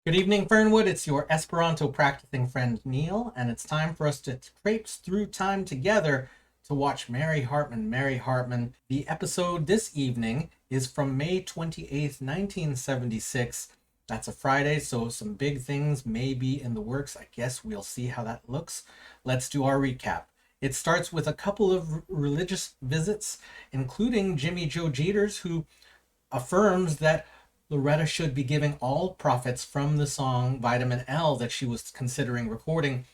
Good evening, Fernwood. It's your Esperanto practicing friend Neil, and it's time for us to traipse through time together to watch Mary Hartman. Mary Hartman. The episode this evening is from May 28th, 1976. That's a Friday, so some big things may be in the works. I guess we'll see how that looks. Let's do our recap. It starts with a couple of religious visits, including Jimmy Joe Jeters, who affirms that Loretta should be giving all profits from the song Vitamin L that she was considering recording.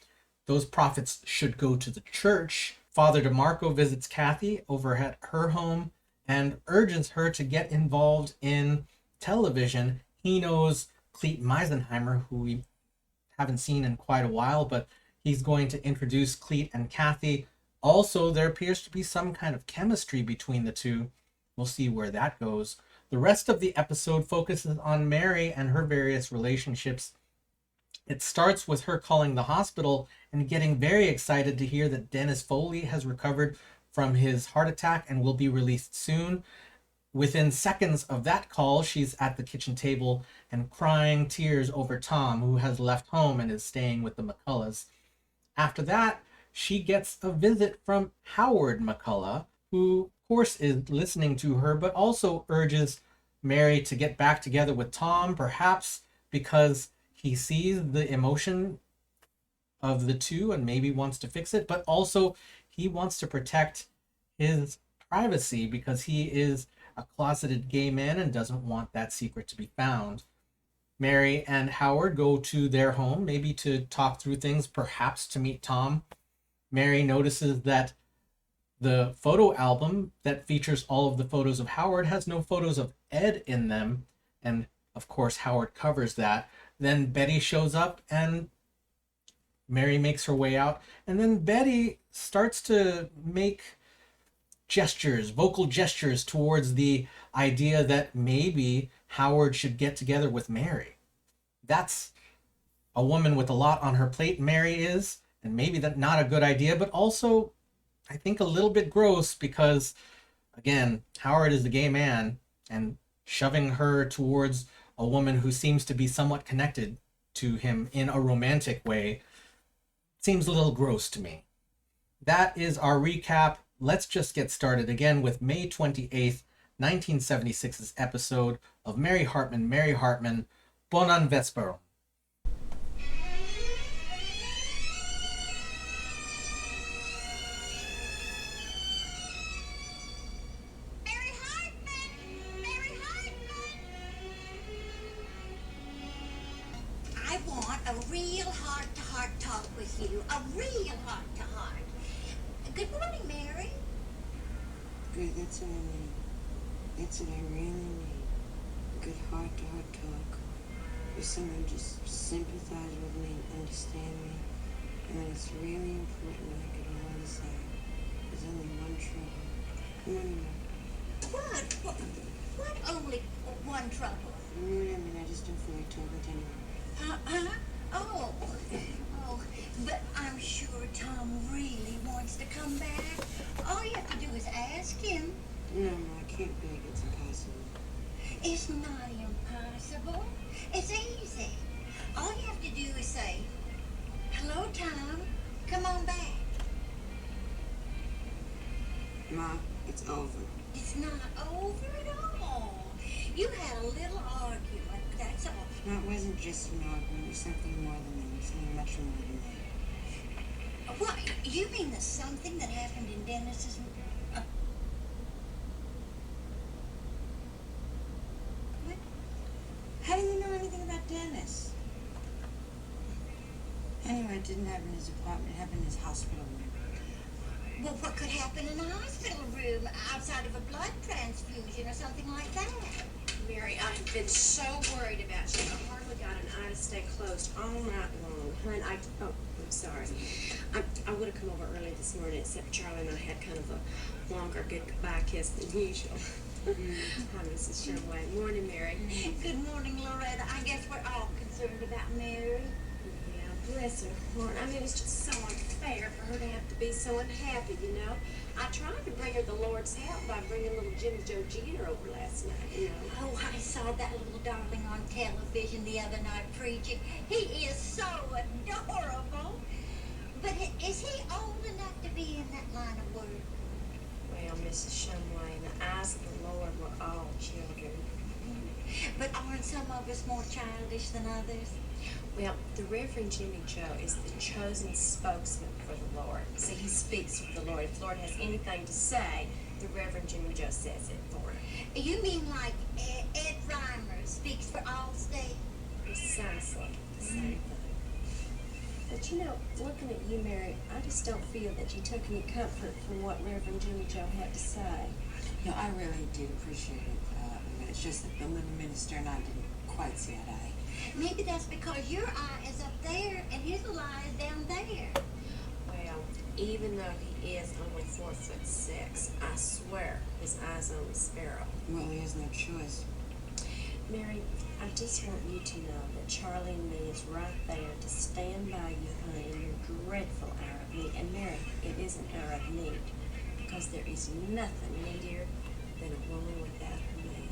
Those profits should go to the church. Father DeMarco visits Kathy over at her home and urges her to get involved in television. He knows Clete Meisenheimer, who we haven't seen in quite a while, but he's going to introduce Clete and Kathy. Also, there appears to be some kind of chemistry between the two. We'll see where that goes. The rest of the episode focuses on Mary and her various relationships. It starts with her calling the hospital and getting very excited to hear that Dennis Foley has recovered from his heart attack and will be released soon. Within seconds of that call, she's at the kitchen table and crying tears over Tom, who has left home and is staying with the McCulloughs. After that, she gets a visit from Howard McCullough, who, of course, is listening to her, but also urges Mary to get back together with Tom, perhaps because he sees the emotion of the two and maybe wants to fix it, but also he wants to protect his privacy because he is a closeted gay man and doesn't want that secret to be found. Mary and Howard go to their home, maybe to talk through things, perhaps to meet Tom. Mary notices that the photo album that features all of the photos of Howard has no photos of Ed in them, and of course Howard covers that. Then Betty shows up and Mary makes her way out, and then Betty starts to make gestures, vocal gestures towards the idea that maybe Howard should get together with Mary. That's a woman with a lot on her plate, Mary is, and maybe that's not a good idea, but also I think a little bit gross because, again, Howard is the gay man, and shoving her towards a woman who seems to be somewhat connected to him in a romantic way seems a little gross to me. That is our recap. Let's just get started again with May 28th, 1976's episode of Mary Hartman, Mary Hartman, Bonan Vesperon. Mary Hartman! Mary Hartman! I want a real heart-to-heart talk with you. A real heart-to-heart. Good morning, Mary. Good, that's what I need. That's what I really need. A good heart-to-heart talk. With someone just sympathize with me, understand me. And when it's really important, I get on one side. There's only one trouble. Come on, What only one trouble? I just don't feel like talking to anyone. Oh. But I'm sure Tom really wants to come back. All you have to do is ask him. No, I can't beg. It's impossible. It's not impossible. It's easy. All you have to do is say, "Hello, Tom. Come on back." Ma, it's over. It's not over at all. You had a little argument, that's all. No, it wasn't just an argument. It was something more than that. It was something much more than that. What? You mean the something that happened in Dennis's... What? How do you know anything about Dennis? Anyway, it didn't happen in his apartment. It happened in his hospital room. Well, what could happen in a hospital room outside of a blood transfusion or something like that? Mary, I've been so worried about you. I hardly got an eye to stay closed all night long. Hun, I'm sorry. I would have come over early this morning, except Charlie and I had kind of a longer goodbye kiss than usual. Hi, Mrs. Sherway. Morning, Mary. Good morning, Loretta. I guess we're all concerned about Mary. Yeah, bless her heart. I mean, it's just so unfair for her to have to be so unhappy, you know. I tried to bring her the Lord's help by bringing little Jimmy Joe Jeter over last night, you know. Oh, I saw that little darling on television the other night preaching. He is so adorable. But is he old enough to be in that line of work? Well, Mrs. Shumway, in the eyes of the Lord, we're all children. But aren't some of us more childish than others? Well, the Reverend Jimmy Joe is the chosen spokesman for the Lord. See, he speaks for the Lord. If the Lord has anything to say, the Reverend Jimmy Joe says it for him. You mean like Ed Reimer speaks for all states? Precisely the same thing. But you know, looking at you, Mary, I just don't feel that you took any comfort from what Reverend Jimmy Joe had to say. No, I really did appreciate it. It's just that the living minister and I didn't quite see eye to eye. Maybe that's because your eye is up there and his little eye is down there. Well, even though he is only 4'6", I swear his eye's on the sparrow. Well, he has no choice. Mary, I just want you to know that Charlie and me is right there to stand by you, honey, in your dreadful hour of need. And Mary, it is an hour of need, because there is nothing needier than a woman without her man.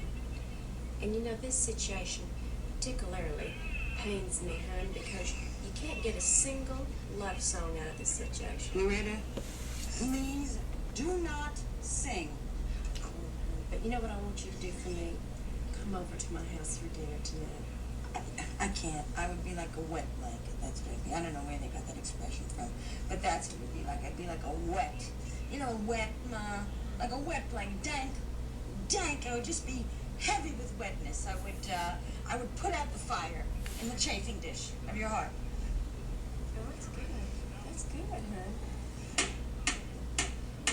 And you know, this situation particularly pains me, hon, because you can't get a single love song out of this situation. Loretta, please do not sing. But you know what I want you to do for me? Come over to my house for dinner tonight. I can't. I would be like a wet blanket. That's crazy. I don't know where they got that expression from, but that's what it would be like. I'd be like a wet, wet, like a wet blanket. Dank. I would just be heavy with wetness. I would put out the fire in the chafing dish of your heart. Oh, that's good. That's good, huh?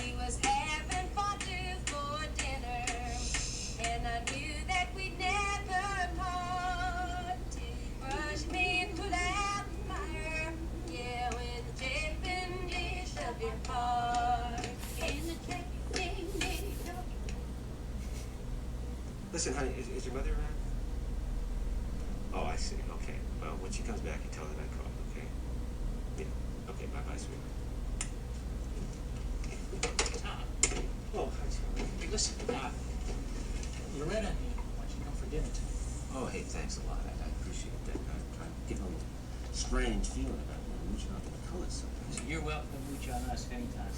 We was having fun for dinner, and I knew that we'd never part. Brush me and put out the fire, yeah, when the chafing dish of your heart. In the chafing dish of... Listen, honey, is your mother around? Oh, I see. Okay. Well, when she comes back, you tell her that I called, okay? Yeah. Okay, bye-bye, sweetheart. Oh, hi, Charlie. Hey, listen, Loretta, why don't you come for dinner tonight? Oh, hey, thanks a lot. I appreciate that. I'm getting a little strange feeling about reaching out to the colors sometimes. You're welcome to mooch on us anytime.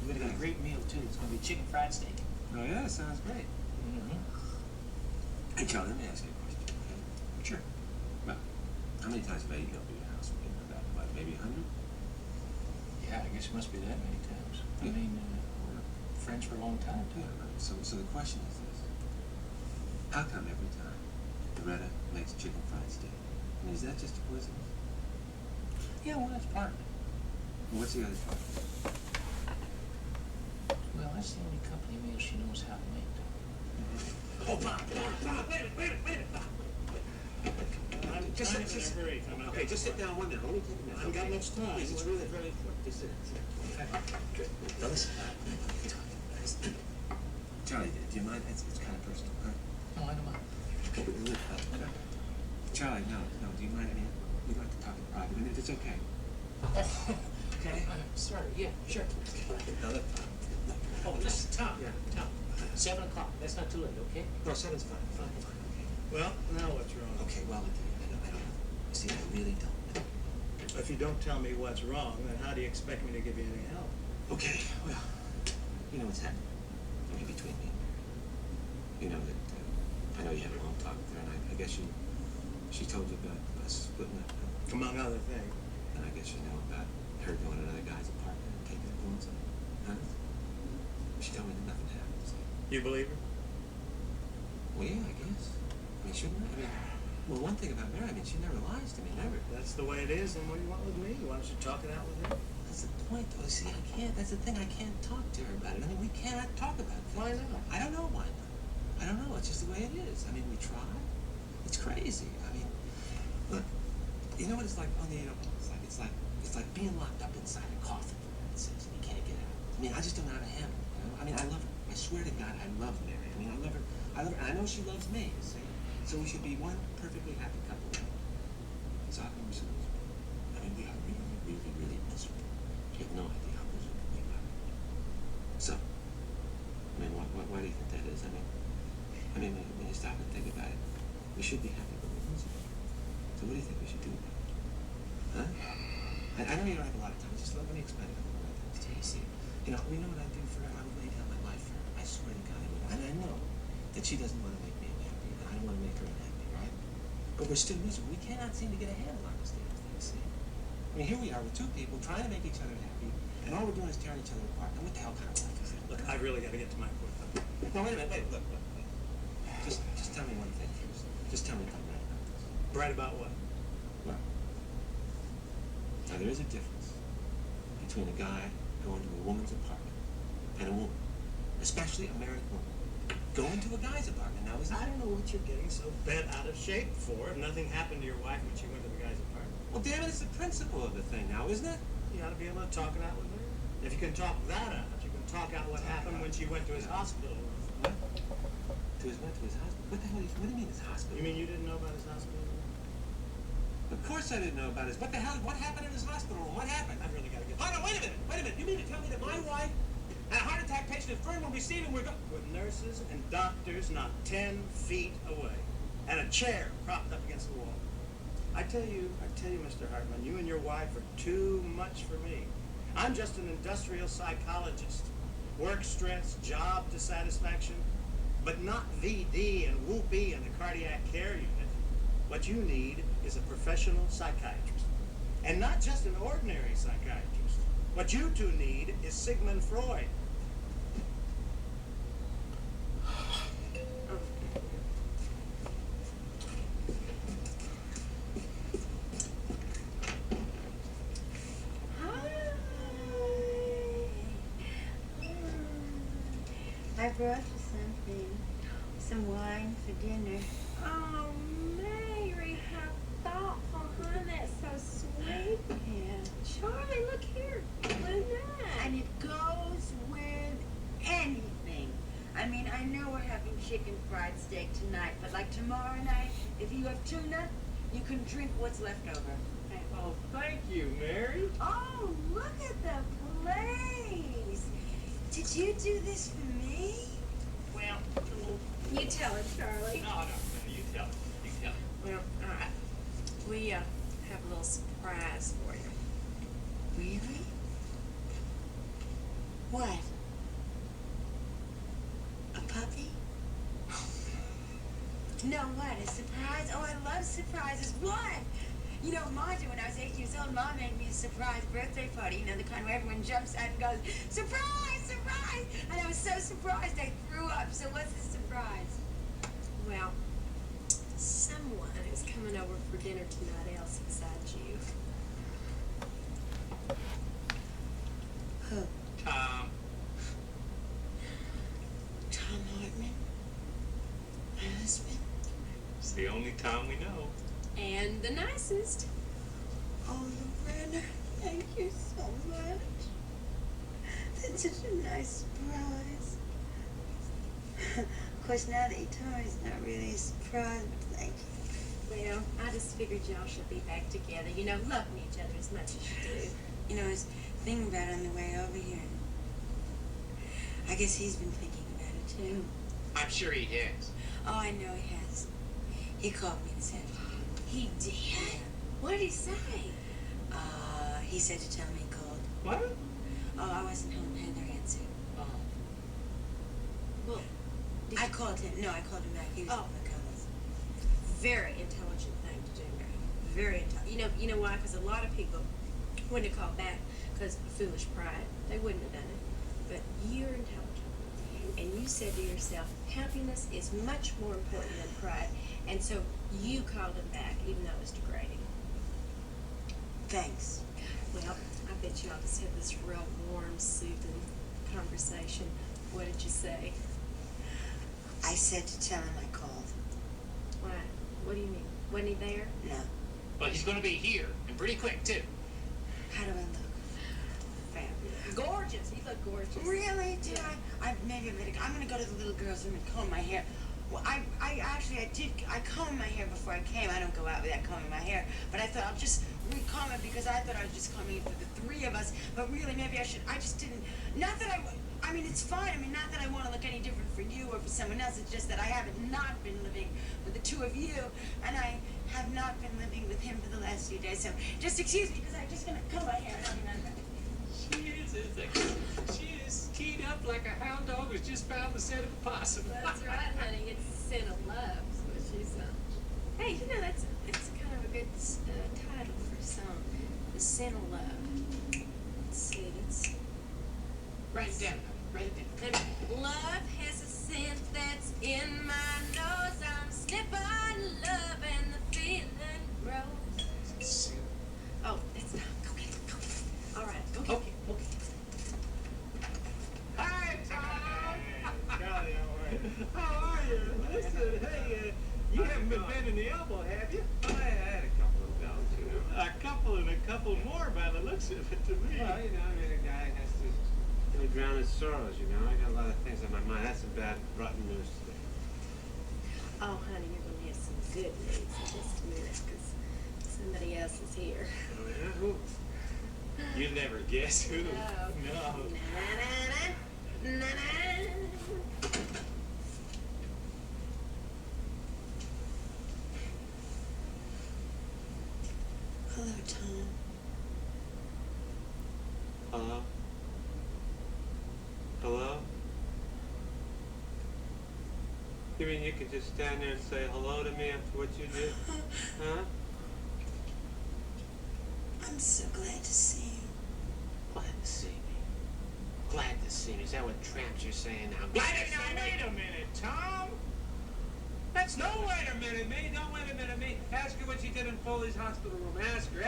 We're gonna get a great meal, too. It's gonna be chicken fried steak. Oh, yeah? Sounds great. Mm-hmm. Hey, Charlie, let me ask you a question, okay? Sure. Well, how many times have I eaten over your house? About, what, maybe 100? Yeah, I guess it must be that many times. I mean, we're friends for a long time, too. Yeah, right. So the question is this. How come every time Loretta makes chicken fried steak? I mean, is that just a coincidence? Yeah, well, that's part of it. What's the other part? Well, that's the only company meal she knows how to make. Oh, Bob, wait a minute, Bob. I'm Just kind of sit- in a hurry. Okay, just sit down 1 minute. Only take a minute. I haven't got okay? much time. Please, it's really very important. Just sit. Good. Now listen. Charlie, do you mind? It's kind of personal, huh? No, I don't mind. Charlie, no. Do you mind? I mean, we'd like to talk in private. I mean, if it's okay. Okay. Sorry, yeah, sure. Now, look. Oh, listen, Tom. Yeah. Tom. 7 o'clock. That's not too late, okay? No, 7's fine. Fine. Well, now what's wrong? Okay, well, I don't know. See, I really don't know. If you don't tell me what's wrong, then how do you expect me to give you any help? Okay, well, you know what's happening. I mean, between me. You know that, I know you had a long talk with her, and I guess she told you about us splitting up. Among other things. And I guess you know about her going to another guy's apartment and taking it home, so, huh? She told me that nothing happened, so. You believe her? Well, yeah, I guess. I mean, shouldn't I? I mean, well, one thing about Mary, I mean, she never lies to me, never. That's the way it is, and what do you want with me? Why don't you talk it out with her? That's the point, though. See, I can't. That's the thing. I can't talk to her about it. I mean, we cannot talk about it. Why not? I don't know why not. I don't know. It's just the way it is. I mean, we try. It's crazy. I mean, look. You know what it's like? It's like being locked up inside a coffin, for instance, and you can't get out. I mean, I just don't know how to handle it. You know? I mean, I love her. I swear to God, I love Mary. I mean, I love her. And I know she loves me. You see? So we should be one perfectly happy couple. So how come we're so miserable? I mean, we are really, really, really miserable. You have no idea how miserable we are. So We should be happy, but we're losing. So what do you think we should do about it? Huh? I know you don't have a lot of time. Just let me explain a couple of things to you. See, you know what I do for her? I would lay down my life for her. I swear to God I would. And I know that she doesn't want to make me unhappy, and I don't want to make her unhappy, right? But we're still miserable. We cannot seem to get a handle on this damn thing, see? I mean, here we are with two people trying to make each other happy, and all we're doing is tearing each other apart. And what the hell kind of life is that? Look, I really got to get to my point. No, wait a minute. Wait, look. Just tell me one thing first. Just tell me if I'm right about this. Right about what? Well, now there is a difference between a guy going to a woman's apartment and a woman, especially a married woman, going to a guy's apartment. Now, isn't I don't know what you're getting so bent out of shape for. If nothing happened to your wife when she went to the guy's apartment. Well, damn it, it's the principle of the thing now, isn't it? You ought to be able to talk it out with her. If you can talk that out, you can talk out what happened when she went to his hospital. What? To his hospital? What the hell? What do you mean his hospital? You mean you didn't know about his hospital? Of course I didn't know about his. What the hell? What happened in his hospital? What happened? I've really got to get. Hold on, wait a minute. You mean to tell me that my wife and a heart attack patient at Fernwood receiving we're going With nurses and doctors not 10 feet away, and a chair propped up against the wall. I tell you, Mr. Hartman, you and your wife are too much for me. I'm just an industrial psychologist. Work stress, job dissatisfaction, but not VD and whoopee in the cardiac care unit. What you need is a professional psychiatrist. And not just an ordinary psychiatrist. What you two need is Sigmund Freud. I brought you something. Some wine for dinner. Oh, Mary, how thoughtful, hon. That's so sweet. Yeah. Charlie, look here. Look at that. And it goes with anything. I mean, I know we're having chicken fried steak tonight, but like tomorrow night, if you have tuna, you can drink what's left over. Oh, thank you, Mary. Oh, look at the place. Did you do this for me? Well, You tell her, Charlie. no, you tell it. You tell it. Well, all right. We have a little surprise for you. Really? What? A puppy? No, what? A surprise? Oh, I love surprises. What? You know, Martha, when I was 8 years old, Mom made me a surprise birthday party. You know, the kind where everyone jumps out and goes, surprise, surprise! And I was so surprised I threw up. So what's the surprise? Well, someone is coming over for dinner tonight else besides you. Who? Tom. Tom Hartman? My husband? It's the only Tom we know. And the nicest. Oh, Lorena, thank you so much. That's such a nice surprise. Of course, now that you told me, it's not really a surprise, but thank you. Well, I just figured y'all should be back together. You know, loving each other as much as you do. You know, I was thinking about it on the way over here. I guess he's been thinking about it, too. I'm sure he has. Oh, I know he has. He called me this afternoon. He did? What did he say? He said to tell me he called. What? Oh, I wasn't home. Heather answered. Well, I called him. No, I called him back. He was Oh. on the covers. very intelligent thing to do, Mary. Very intelligent. You know why? Because a lot of people wouldn't have called back because of foolish pride. They wouldn't have done it. But you're intelligent. And you said to yourself, happiness is much more important than pride. And so you called him back, even though it was degrading. Thanks. Well, I bet you all just had this real warm, soothing conversation. What did you say? I said to tell him I called. Why? What do you mean? Wasn't he there? No. Well, he's going to be here, and pretty quick, too. How do I look? Fabulous. Gorgeous. You look gorgeous. Really? Do Yeah. I maybe I'm gonna go to the little girl's room and comb my hair. Well, I combed my hair before I came. I don't go out without combing my hair. But I thought I'll just recomb it because I thought I was just combing it for the three of us. But really, maybe I should. I just didn't. Not that I I mean, it's fine. I mean, not that I want to look any different for you or for someone else. It's just that I haven't not been living with the two of you, and I have not been living with him for the last few days. So just excuse me, because I'm just gonna comb my hair. She is keyed up like a hound dog who's just found the scent of a possum. That's right, honey. It's scent of love, is what she said. Hey, you know, that's kind of a good title for a song. The Scent of Love. Let's see, it's... Write it down, honey. Write it down. Love has a scent that's in my nose. I'm sniffing love and the feeling grows. Oh, it's not. Go get it. Go get it. All right, go get it. Okay. Hi, Tom. Golly, how are you? Listen, hey, you haven't been bending the elbow, have you? I had a couple of bouts, you know. A couple and a couple more by the looks of it to me. Well, you know, I mean, a guy has to drown his sorrows, you know. I got a lot of things on my mind. That's some bad, rotten news today. Oh, honey, you're going to have some good news in just a minute, because somebody else is here. Oh, yeah? Who? You'd never guess who. No. No. Na-na-na, na-na. Hello, Tom. Hello? Hello? You mean you could just stand there and say hello to me after what you did? Huh? I'm so glad to see you. Glad to see me. Glad to see me. Is that what tramps are saying now? Glad to see me. Wait a minute, Tom. That's no wait a minute, me. Don't wait a minute, me. Ask her what she did in Foley's hospital room. Ask her.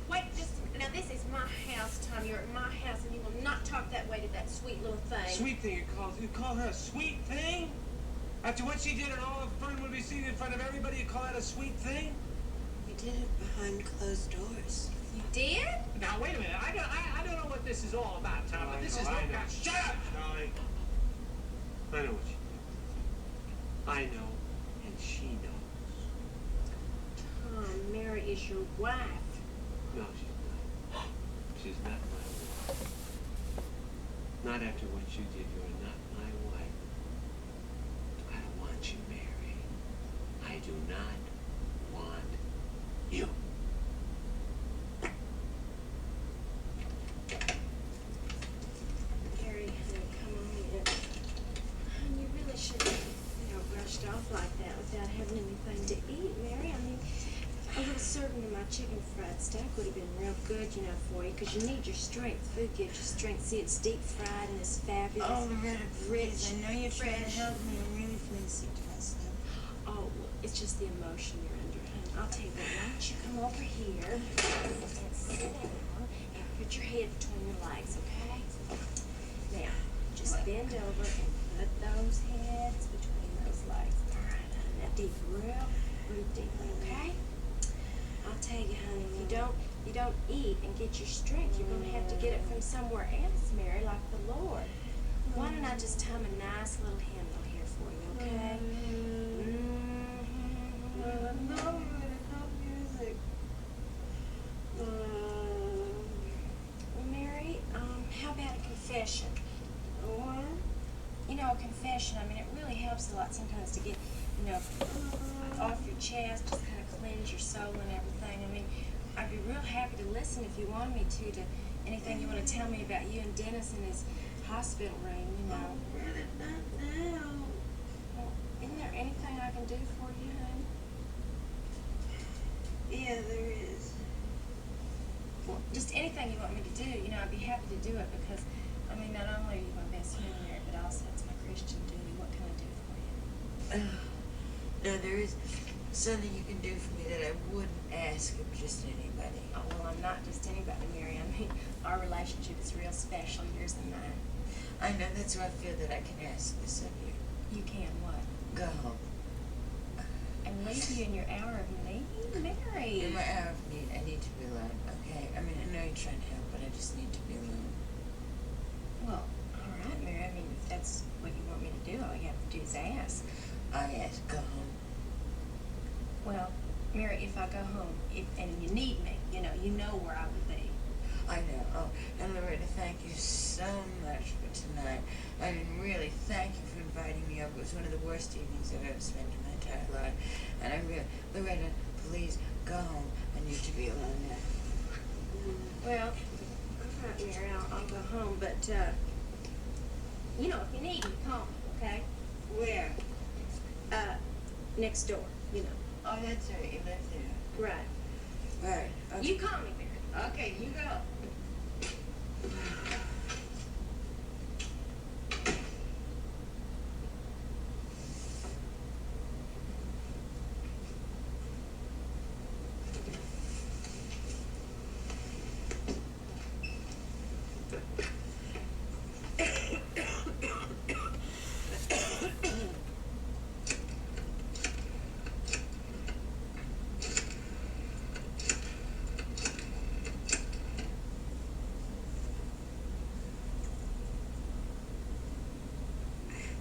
Wait, just now. This is my house, Tom. You're at my house, and you will not talk that way to that sweet little thing. Sweet thing you call her a sweet thing? After what she did and all of Fernwood be seen in front of everybody, you call that a sweet thing? We did it behind closed doors. You did? Now wait a minute. I don't know what this is all about, Tom. But this is no. Shut up, Charlie. I know what she did. I know, and she knows. Tom, Mary is your wife. No, she's not. She's not my wife. Not after what you did. You're not my wife. I don't want you, Mary. I do not want you. Mary, honey, come on in. And you really shouldn't have, rushed off like that without having anything to eat, Mary. I mean, a little serving of my chicken fried steak would have been real good, for you, because you need your strength. Food gives you strength. See, it's deep fried and it's fabulous. Oh, Loretta, rich, please. I know you're trying to fresh. help me. I'm really feeling sick to myself. Oh, well, it's just the emotion you're under, honey. I'll tell you what, why don't you come over here and sit down and put your head between your legs, okay? Now, just bend over and put those heads between those legs. All right, honey. Now, deep, breathe deeply, okay? I'll tell you, honey, if you don't eat and get your strength, you're gonna have to get it from somewhere else, Mary, like the Lord. Why don't I just hum a nice little hymnal here for you, okay? Well, Mary, how about a confession? What? A confession, I mean, it really helps a lot sometimes to get, off your chest, just kind of cleanse your soul and everything. I mean, I'd be real happy to listen if you wanted me to anything you want to tell me about you and Dennis in his hospital room, Not now. Well, isn't there anything I can do for you, honey? Yeah, there is. Well, just anything you want me to do, I'd be happy to do it because, I mean, not only are you my best friend, Mary, but also it's my Christian duty. What can I do for you? No, there is something you can do for me that I wouldn't ask of just anybody. Oh, well, I'm not just anybody, Mary. I mean, our relationship is real special, yours and mine. I know, that's why I feel that I can ask this of you. You can what? Go home. And leave you in your hour of need, Mary. In my hour of need, I need to be alone, okay? I mean, I know you're trying to help, but I just need to be alone. Well, all right, Mary. I mean, if that's what you want me to do, all you have to do is ask. I ask, go home. Well, Mary, if I go home, and you need me, you know where I will be. I know. Oh, and Loretta, thank you so much for tonight. I mean, really, thank you for inviting me over. It was one of the worst evenings I've ever spent in my entire life. And I really, Loretta, please go home. I need to be alone now. Well, all right, Mary, I'll go home, but, you know, if you need me, call me, okay? Where? Next door, you know. Oh, that's right. You live there. Right. Right. Okay. You call me, Mary. Okay, you go.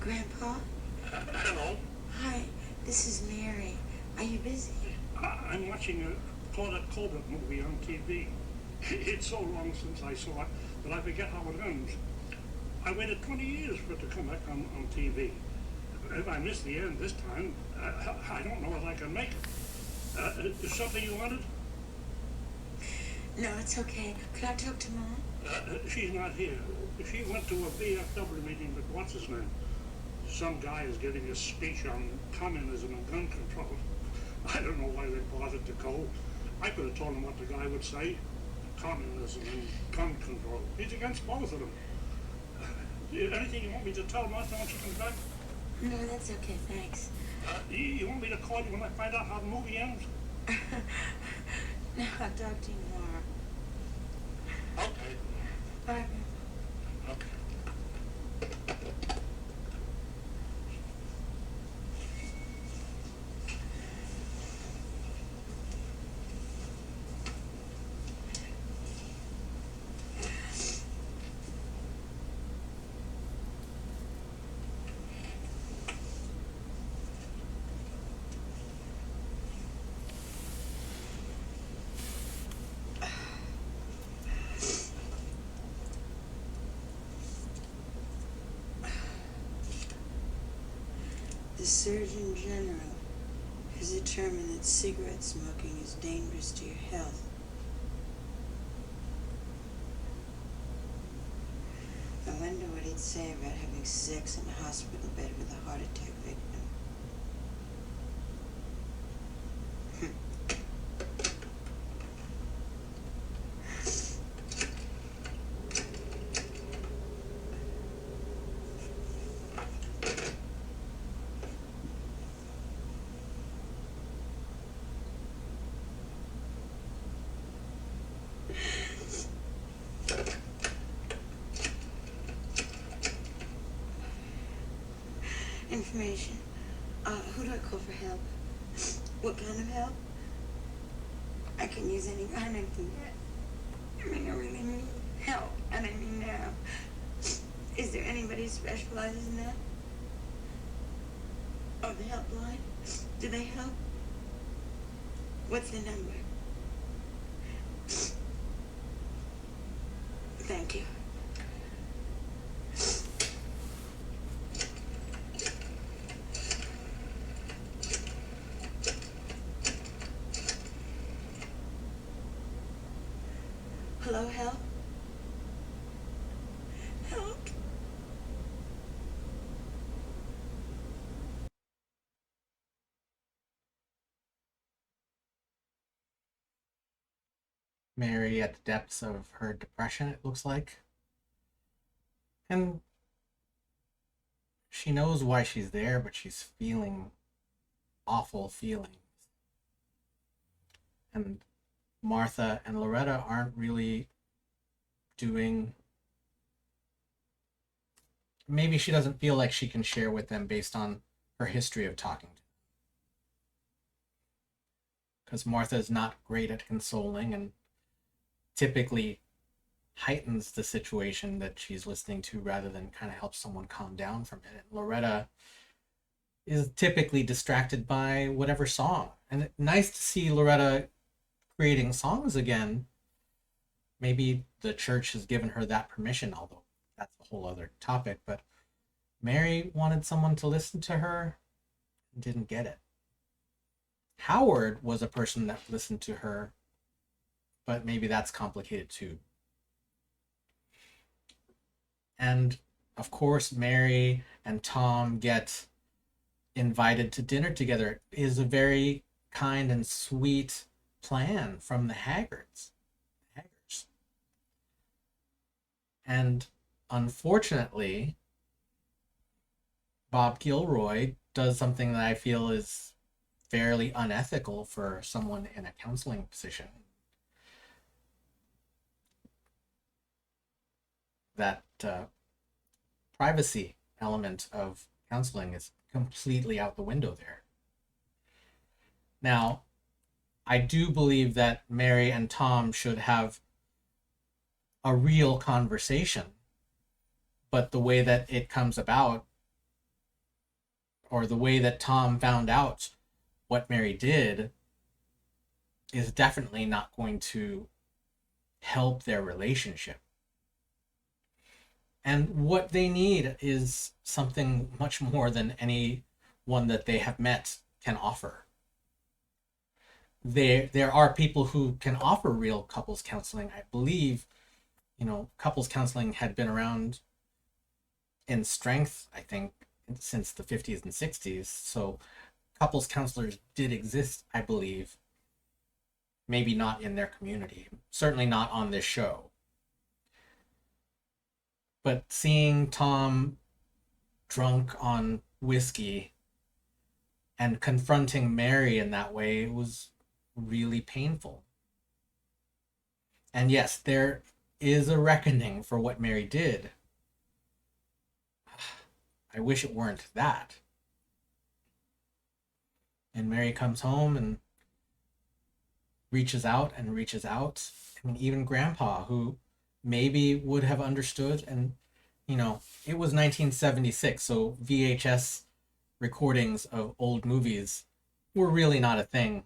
Grandpa? Hello. Hi, this is Mary. Are you busy? I'm watching a Claudette Colbert movie on TV. It's so long since I saw it that I forget how it ends. I waited 20 years for it to come back on TV. If I miss the end this time, I don't know if I can make it. Is something you wanted? No, it's okay. Could I talk to Mom? She's not here. She went to a BFW meeting with what's his name? Some guy is giving a speech on communism and gun control. I don't know why they bothered to go. I could have told him what the guy would say. Communism and gun control. He's against both of them. Anything you want me to tell Martha when she comes back? No, that's okay, thanks. You want me to call you when I find out how the movie ends? No, I'll talk to you tomorrow. Okay. Bye. Okay. The Surgeon General has determined that cigarette smoking is dangerous to your health. I wonder what he'd say about having sex in a hospital bed with a heart attack victim. Information. Who do I call for help? What kind of help? I can use any kind of thing. I mean, I really need help, and I mean now. Is there anybody who specializes in that? Oh, the helpline? Do they help? What's the number? Thank you. Hello, help? Help? Mary at the depths of her depression, it looks like. And she knows why she's there, but she's feeling awful feelings. And Martha and Loretta aren't really doing. Maybe she doesn't feel like she can share with them based on her history of talking to them. Because Martha is not great at consoling and typically heightens the situation that she's listening to rather than kind of helps someone calm down from it. And Loretta is typically distracted by whatever song. And nice to see Loretta creating songs again. Maybe the church has given her that permission, although that's a whole other topic. But Mary wanted someone to listen to her and didn't get it. Howard was a person that listened to her, but maybe that's complicated too. And of course, Mary and Tom get invited to dinner together. It is a very kind and sweet plan from the Haggers. And unfortunately, Bob Gilroy does something that I feel is fairly unethical for someone in a counseling position. That privacy element of counseling is completely out the window there. Now, I do believe that Mary and Tom should have a real conversation, but the way that it comes about, or the way that Tom found out what Mary did, is definitely not going to help their relationship. And what they need is something much more than anyone that they have met can offer. There are people who can offer real couples counseling. I believe, couples counseling had been around in strength, I think, since the 50s and 60s. So couples counselors did exist, I believe. Maybe not in their community, certainly not on this show. But seeing Tom drunk on whiskey and confronting Mary in that way was really painful. And yes, there is a reckoning for what Mary did. I wish it weren't that. And Mary comes home and reaches out and reaches out. I mean, even Grandpa, who maybe would have understood, and it was 1976, so VHS recordings of old movies were really not a thing.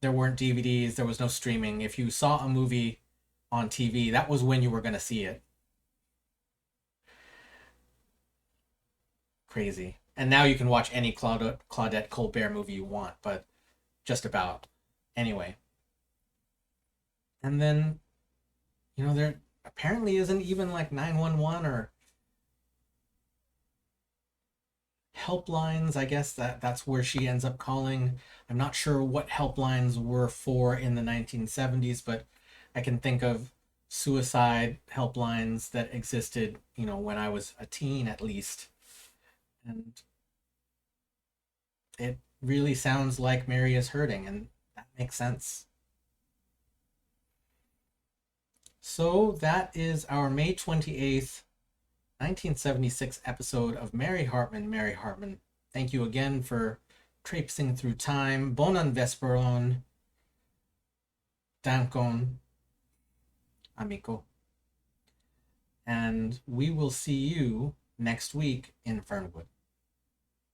There weren't DVDs, there was no streaming. If you saw a movie on TV, that was when you were going to see it. Crazy. And now you can watch any Claudette Colbert movie you want, but just about. Anyway. And then, there apparently isn't even like 911 or helplines. I guess that's where she ends up calling. I'm not sure what helplines were for in the 1970s, but I can think of suicide helplines that existed, when I was a teen at least. And it really sounds like Mary is hurting, and that makes sense. So that is our May 28th, 1976 episode of Mary Hartman, Mary Hartman. Thank you again for traipsing through time. Bonan vesperon. Dankon, amico. And we will see you next week in Fernwood.